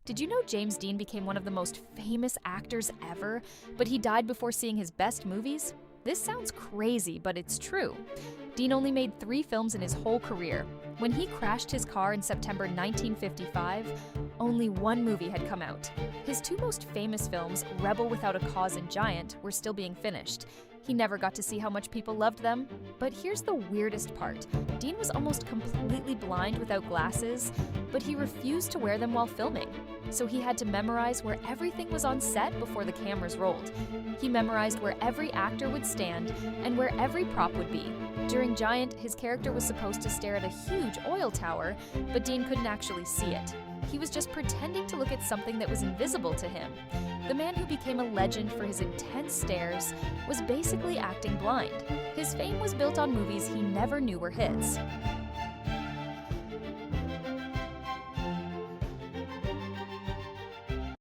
Did you know James Dean became one of the most famous actors ever, but he died before seeing his best movies? This sounds crazy, but it's true. Dean only made 3 films in his whole career. When he crashed his car in September 1955, only 1 movie had come out. His 2 most famous films, Rebel Without a Cause and Giant, were still being finished. He never got to see how much people loved them. But here's the weirdest part. Dean was almost completely blind without glasses, but he refused to wear them while filming. So he had to memorize where everything was on set before the cameras rolled. He memorized where every actor would stand and where every prop would be. During Giant, his character was supposed to stare at a huge oil tower, but Dean couldn't actually see it. He was just pretending to look at something that was invisible to him. The man who became a legend for his intense stares was basically acting blind. His fame was built on movies he never knew were his.